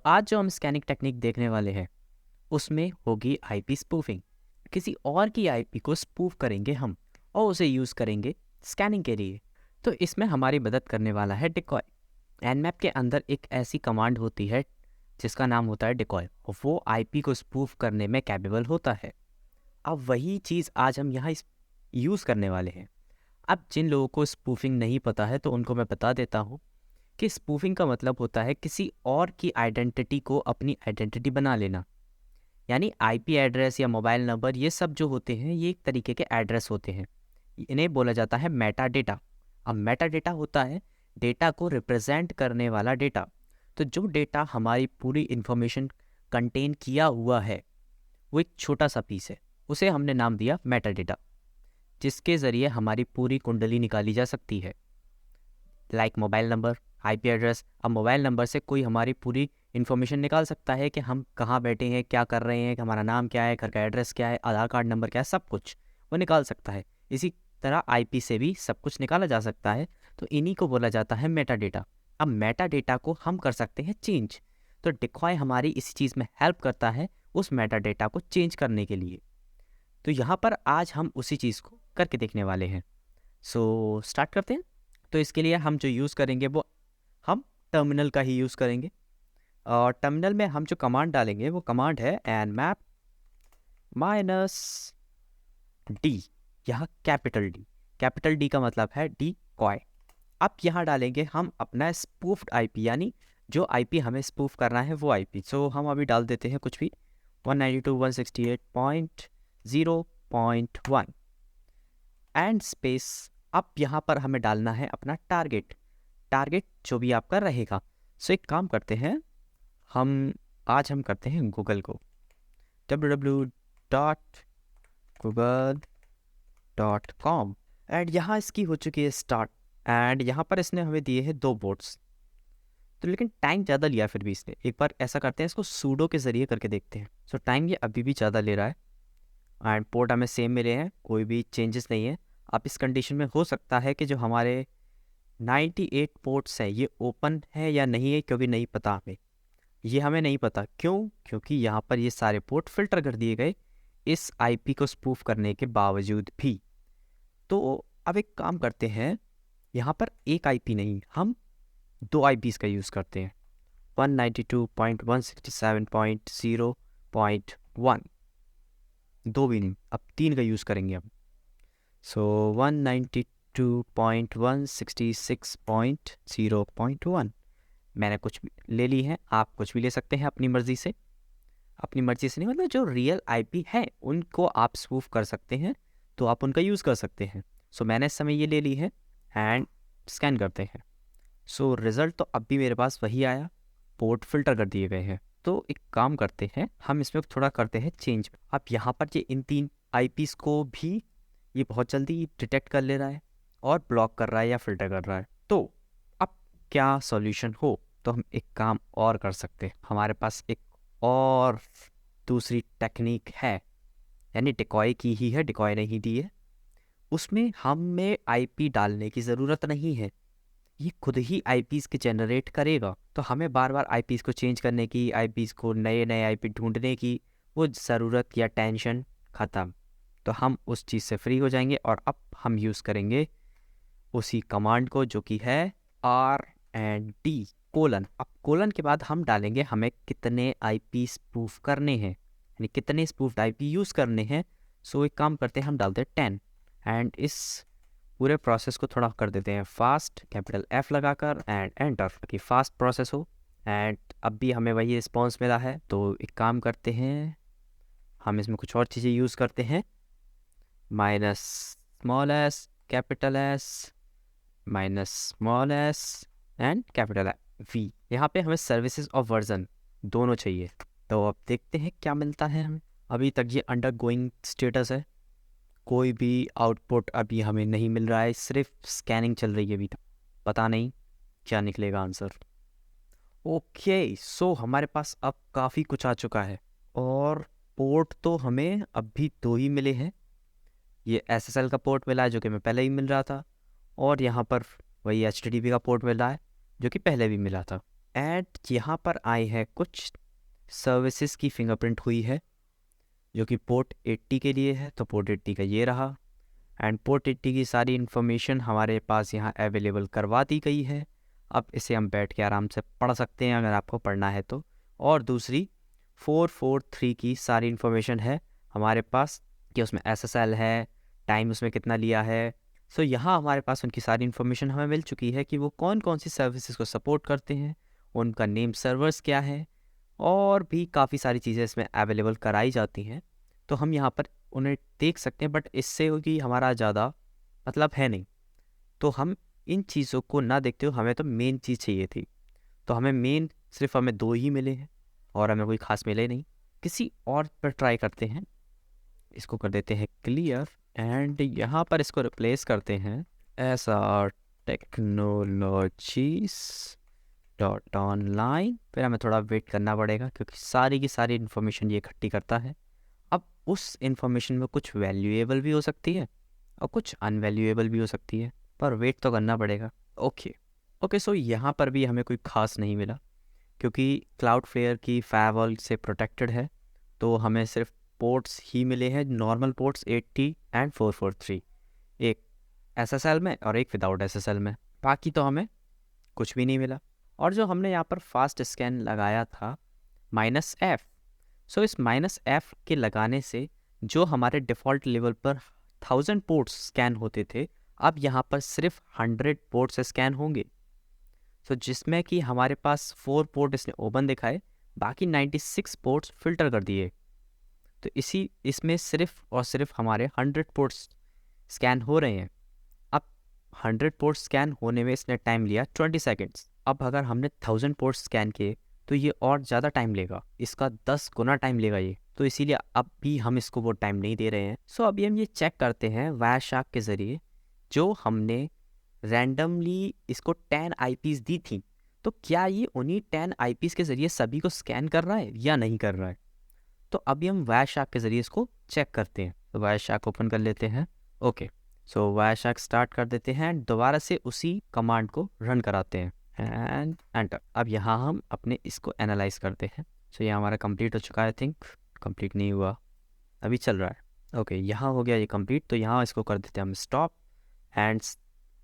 आज जो हम स्कैनिंग टेक्निक देखने वाले हैं उसमें होगी आईपी स्पूफिंग। किसी और की आईपी को स्पूफ करेंगे हम और उसे यूज़ करेंगे स्कैनिंग के लिए। तो इसमें हमारी मदद करने वाला है डिकॉय। एनमैप के अंदर एक ऐसी कमांड होती है जिसका नाम होता है डिकॉय, और वो आईपी को स्पूफ करने में कैपेबल होता है। अब वही चीज़ आज हम यहाँ यूज़ करने वाले हैं। अब जिन लोगों को स्पूफिंग नहीं पता है तो उनको मैं बता देता हूँ कि स्पूफिंग का मतलब होता है किसी और की आइडेंटिटी को अपनी आइडेंटिटी बना लेना। यानी आईपी एड्रेस या मोबाइल नंबर, ये सब जो होते हैं ये एक तरीके के एड्रेस होते हैं। इन्हें बोला जाता है मेटा डेटा। अब मेटा डेटा होता है डेटा को रिप्रेजेंट करने वाला डेटा। तो जो डेटा हमारी पूरी इंफॉर्मेशन कंटेन किया हुआ है वो एक छोटा सा पीस है, उसे हमने नाम दिया मेटा डेटा, जिसके ज़रिए हमारी पूरी कुंडली निकाली जा सकती है। Like mobile number, IP address. अब मोबाइल नंबर से कोई हमारी पूरी इन्फॉर्मेशन निकाल सकता है कि हम कहाँ बैठे हैं, क्या कर रहे हैं, कि हमारा नाम क्या है, घर का एड्रेस क्या है, आधार कार्ड नंबर क्या है, सब कुछ वो निकाल सकता है। इसी तरह आईपी से भी सब कुछ निकाला जा सकता है। तो इन्हीं को बोला जाता है मेटा डेटा। अब मेटा डेटा को हम कर सकते हैं चेंज। तो डिकॉय हमारी इसी चीज़ में हेल्प करता है उस मेटा डेटा को चेंज करने के लिए। तो यहाँ पर आज हम उसी चीज़ को करके देखने वाले हैं। सो स्टार्ट करते हैं। तो इसके लिए हम जो यूज़ करेंगे वो हम टर्मिनल का ही यूज़ करेंगे। और टर्मिनल में हम जो कमांड डालेंगे वो कमांड है nmap -d। यहाँ कैपिटल डी, कैपिटल डी का मतलब है डिकॉय। अब यहाँ डालेंगे हम अपना स्पूफ्ड आईपी, यानी जो आईपी हमें स्पूफ करना है वो आईपी। सो हम अभी डाल देते हैं कुछ भी 192.168.0.1 एंड स्पेस। अब यहाँ पर हमें डालना है अपना टारगेट, टारगेट जो भी आपका रहेगा। सो एक काम करते हैं, आज हम करते हैं गूगल को, www.google.com। एंड यहाँ इसकी हो चुकी है स्टार्ट। एंड यहाँ पर इसने हमें दिए हैं 2 बोर्ड्स। तो लेकिन टाइम ज़्यादा लिया फिर भी इसने। एक बार ऐसा करते हैं, इसको सूडो के ज़रिए करके देखते हैं। सो टाइम ये अभी भी ज़्यादा ले रहा है एंड पोर्ट हमें सेम मिले हैं, कोई भी चेंजेस नहीं है। अब इस कंडीशन में हो सकता है कि जो हमारे 98 पोर्ट्स है ये ओपन है या नहीं है, क्योंकि नहीं पता हमें, ये हमें नहीं पता। क्यों? क्योंकि यहाँ पर ये सारे पोर्ट फिल्टर कर दिए गए इस आईपी को स्पूफ करने के बावजूद भी। तो अब एक काम करते हैं, यहाँ पर एक आईपी नहीं, हम 2 आईपीस का यूज़ करते हैं। 192.167.0.1, 2 भी नहीं, अब 3 का यूज़ करेंगे हम। सो 192.166.0.1 मैंने कुछ भी ले ली है, आप कुछ भी ले सकते हैं अपनी मर्ज़ी से। अपनी मर्ज़ी से नहीं, मतलब जो रियल आईपी है उनको आप स्पूफ कर सकते हैं, तो आप उनका यूज़ कर सकते हैं। सो मैंने इस समय ये ले ली है एंड स्कैन करते हैं। सो रिज़ल्ट तो अब भी मेरे पास वही आया, पोर्ट फिल्टर कर दिए गए हैं। तो एक काम करते हैं, हम इसमें थोड़ा करते हैं चेंज। अब यहाँ पर ये इन 3 आईपीस को भी ये बहुत जल्दी डिटेक्ट कर ले रहा है और ब्लॉक कर रहा है या फिल्टर कर रहा है। तो अब क्या सॉल्यूशन हो, तो हम एक काम और कर सकते हैं। हमारे पास एक और दूसरी टेक्निक है, यानी डिकॉय की ही है, डिकॉय ने ही दी है। उसमें हमें आईपी डालने की ज़रूरत नहीं है, ये खुद ही आईपीस के जनरेट करेगा। तो हमें बार बार आईपीस को चेंज करने की, आईपीस को नए नए आईपी ढूंढने की वो ज़रूरत या टेंशन ख़त्म। तो हम उस चीज़ से फ्री हो जाएंगे और अब हम यूज़ करेंगे उसी कमांड को जो कि है R&D कोलन। अब कोलन के बाद हम डालेंगे हमें कितने आईपी स्पूफ करने हैं, यानी कितने स्पूफ्ड आईपी यूज़ करने हैं। सो एक काम करते हैं, हम डालते हैं 10 एंड इस पूरे प्रोसेस को थोड़ा कर देते हैं फास्ट, कैपिटल F लगाकर एंड एंटर, ताकि फास्ट प्रोसेस हो। एंड अब भी हमें वही रिस्पॉन्स मिला है। तो एक काम करते हैं, हम इसमें कुछ और चीज़ें यूज़ करते हैं, -s capital S -s and capital V। यहाँ पे हमें सर्विसेज और वर्जन दोनों चाहिए। तो अब देखते हैं क्या मिलता है हमें। अभी तक ये अंडर गोइंग स्टेटस है, कोई भी आउटपुट अभी हमें नहीं मिल रहा है, सिर्फ स्कैनिंग चल रही है अभी तक। पता नहीं क्या निकलेगा आंसर। ओके, सो हमारे पास अब काफ़ी कुछ आ चुका है और पोर्ट तो हमें अभी 2 ही मिले हैं। ये SSL का पोर्ट मिला है जो कि मैं पहले ही मिल रहा था, और यहाँ पर वही HTTP का पोर्ट मिल रहा है जो कि पहले भी मिला था। एंड यहाँ पर आई है कुछ सर्विसेज की फिंगरप्रिंट हुई है जो कि पोर्ट 80 के लिए है, तो पोर्ट 80 का ये रहा। एंड पोर्ट 80 की सारी इन्फॉर्मेशन हमारे पास यहाँ अवेलेबल करवा दी गई है। अब इसे हम बैठ के आराम से पढ़ सकते हैं अगर आपको पढ़ना है तो। और दूसरी 443 की सारी इन्फॉर्मेशन है हमारे पास कि उसमें SSL है, टाइम उसमें कितना लिया है। सो यहाँ हमारे पास उनकी सारी इन्फॉर्मेशन हमें मिल चुकी है कि वो कौन कौन सी सर्विसेज को सपोर्ट करते हैं, उनका नेम सर्वर्स क्या है, और भी काफ़ी सारी चीज़ें इसमें अवेलेबल कराई जाती हैं। तो हम यहाँ पर उन्हें देख सकते हैं, बट इससे होगी हमारा ज़्यादा मतलब है नहीं। तो हम इन चीज़ों को ना देखते हो, हमें तो मेन चीज़ चाहिए थी। तो हमें मेन सिर्फ हमें 2 ही मिले हैं और हमें कोई खास मिले नहीं। किसी और पर ट्राई करते हैं, इसको कर देते हैं क्लियर एंड यहाँ पर इसको रिप्लेस करते हैं SR टेक्नोलॉजीज डॉट ऑनलाइन। फिर हमें थोड़ा वेट करना पड़ेगा क्योंकि सारी की सारी इन्फॉर्मेशन ये इकट्ठी करता है। अब उस इन्फॉर्मेशन में कुछ वैल्यूएबल भी हो सकती है और कुछ अनवैल्यूएबल भी हो सकती है, पर वेट तो करना पड़ेगा। ओके सो यहाँ पर भी हमें कोई खास नहीं मिला क्योंकि क्लाउडफ्लेयर की फायरवॉल से प्रोटेक्टेड है। तो हमें सिर्फ पोर्ट्स ही मिले हैं, नॉर्मल पोर्ट्स 80 एंड 443, एक SSL में और एक विदाउट SSL में। बाकी तो हमें कुछ भी नहीं मिला। और जो हमने यहाँ पर फास्ट स्कैन लगाया था -F, सो इस -F के लगाने से जो हमारे डिफ़ॉल्ट लेवल पर 1000 पोर्ट्स स्कैन होते थे, अब यहाँ पर सिर्फ 100 पोर्ट्स स्कैन होंगे। सो जिसमें कि हमारे पास 4 पोर्ट इसने ओपन दिखाए, बाकी 96 पोर्ट्स फिल्टर कर दिए। तो इसमें सिर्फ और सिर्फ हमारे 100 पोर्ट्स स्कैन हो रहे हैं। अब 100 पोर्ट्स स्कैन होने में इसने टाइम लिया 20 सेकेंड्स। अब अगर हमने 1000 पोर्ट्स स्कैन किए तो ये और ज़्यादा टाइम लेगा, इसका 10 गुना टाइम लेगा ये। तो इसीलिए अब भी हम इसको वो टाइम नहीं दे रहे हैं। सो अभी हम ये चेक करते हैं वायरशार्क के ज़रिए, जो हमने रैंडमली इसको 10 IPs दी थी, तो क्या ये उन्हीं 10 IPs के ज़रिए सभी को स्कैन कर रहा है या नहीं कर रहा है। तो अभी हम वायरशार्क के ज़रिए इसको चेक करते हैं। तो वायरशार्क ओपन कर लेते हैं। ओके सो वायरशार्क स्टार्ट कर देते हैं, दोबारा से उसी कमांड को रन कराते हैं एंड एंटर। अब यहाँ हम अपने इसको एनालाइज करते हैं। सो ये हमारा कंप्लीट हो चुका है। आई थिंक कंप्लीट नहीं हुआ, अभी चल रहा है। ओके यहाँ हो गया ये कंप्लीट। तो यहाँ इसको कर देते हैं हम स्टॉप एंड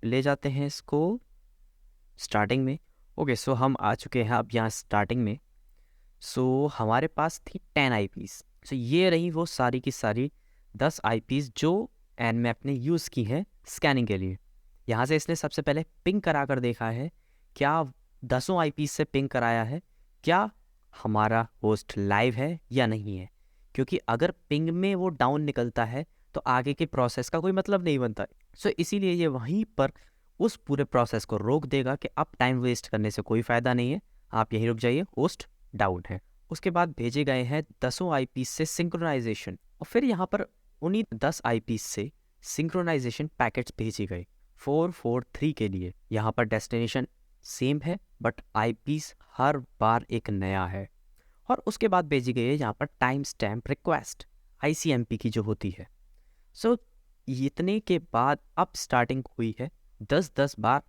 ले जाते हैं इसको स्टार्टिंग में। ओके सो हम आ चुके हैं अब यहाँ स्टार्टिंग में। सो हमारे पास थी 10 IPs। सो ये रही वो सारी की सारी 10 IPs जो Nmap ने यूज़ की हैं स्कैनिंग के लिए। यहाँ से इसने सबसे पहले पिंग करा कर देखा है क्या 10 IPs से पिंग कराया है, क्या हमारा होस्ट लाइव है या नहीं है। क्योंकि अगर पिंग में वो डाउन निकलता है तो आगे के प्रोसेस का कोई मतलब नहीं बनता। सो इसीलिए ये वहीं पर उस पूरे प्रोसेस को रोक देगा कि अब टाइम वेस्ट करने से कोई फ़ायदा नहीं है, आप यहीं रुक जाइए, होस्ट डाउन है। उसके बाद भेजे गए हैं 10 IPs से सिंक्रोनाइजेशन, और फिर यहाँ पर उन्हीं 10 IPs से सिंक्रोनाइजेशन पैकेट्स भेजे गए 443 के लिए। यहाँ पर डेस्टिनेशन सेम है बट IPs हर बार एक नया है। और उसके बाद भेजी गई है यहाँ पर टाइम स्टैम्प रिक्वेस्ट ICMP की जो होती है। सो इतने के बाद अब स्टार्टिंग हुई है 10-10 बार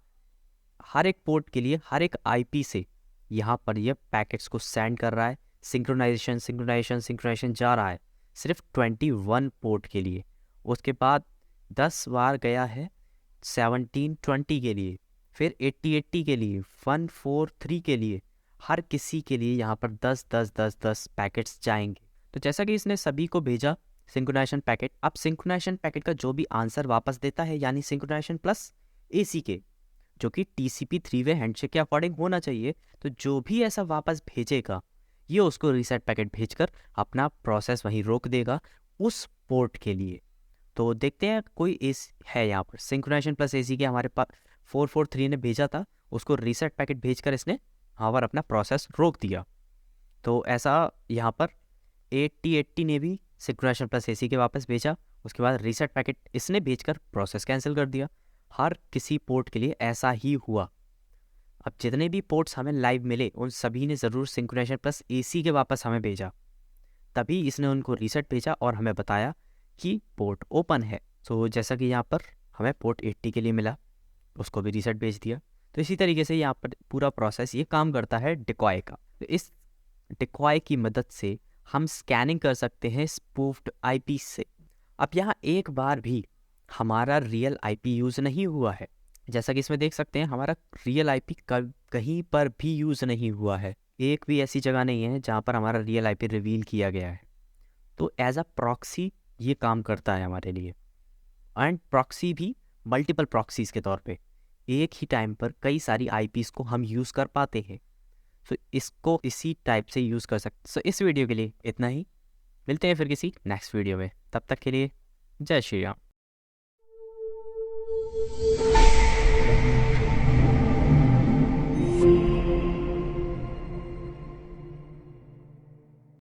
हर एक पोर्ट के लिए, हर एक IP से यहाँ पर ये पैकेट्स को सेंड कर रहा है। सिंक्रोनाइजेशन जा रहा है सिर्फ 21 पोर्ट के लिए। उसके बाद 10 बार गया है 1720 के लिए, फिर 8080 के लिए, 143 के लिए। हर किसी के लिए यहाँ पर 10 पैकेट्स जाएंगे। तो जैसा कि इसने सभी को भेजा सिंक्रोनाइजेशन पैकेट, अब सिंक्रोनाइजेशन पैकेट का जो भी आंसर वापस देता है, यानी सिंक्रोनाइजेशन प्लस ACK, जो कि TCP 3-वे हैंडशेक के अकॉर्डिंग होना चाहिए, तो जो भी ऐसा वापस भेजेगा ये उसको रीसेट पैकेट भेजकर अपना प्रोसेस वहीं रोक देगा उस पोर्ट के लिए। तो देखते हैं कोई एस है यहाँ पर सिंक्रोनाइजेशन प्लस ACK हमारे पास 443 ने भेजा था, उसको रीसेट पैकेट भेजकर इसने यहाँ पर अपना प्रोसेस रोक दिया। तो ऐसा यहाँ पर 8080 ने भी सिंक्रोनाइजेशन प्लस ACK वापस भेजा, उसके बाद रीसेट पैकेट इसने भेजकर प्रोसेस कैंसिल कर दिया। हर किसी पोर्ट के लिए ऐसा ही हुआ। अब जितने भी पोर्ट्स हमें लाइव मिले उन सभी ने ज़रूर सिंक्रोनाइजेशन प्लस ACK वापस हमें भेजा, तभी इसने उनको रीसेट भेजा और हमें बताया कि पोर्ट ओपन है। तो जैसा कि यहाँ पर हमें पोर्ट 80 के लिए मिला, उसको भी रीसेट भेज दिया। तो इसी तरीके से यहाँ पर पूरा प्रोसेस ये काम करता है डिकॉय का। तो इस डिकॉय की मदद से हम स्कैनिंग कर सकते हैं स्पूफ्ड आईपी से। अब यहाँ एक बार भी हमारा रियल आईपी यूज़ नहीं हुआ है, जैसा कि इसमें देख सकते हैं हमारा रियल आईपी कहीं पर भी यूज़ नहीं हुआ है। एक भी ऐसी जगह नहीं है जहाँ पर हमारा रियल आईपी रिवील किया गया है। तो एज अ प्रॉक्सी ये काम करता है हमारे लिए। एंड प्रॉक्सी भी मल्टीपल प्रॉक्सीज़ के तौर पे एक ही टाइम पर कई सारी आईपीज़ को हम यूज़ कर पाते हैं। सो इसको इसी टाइप से यूज़ कर सकते। सो इस वीडियो के लिए इतना ही, मिलते हैं फिर किसी नेक्स्ट वीडियो में, तब तक के लिए जय श्री राम।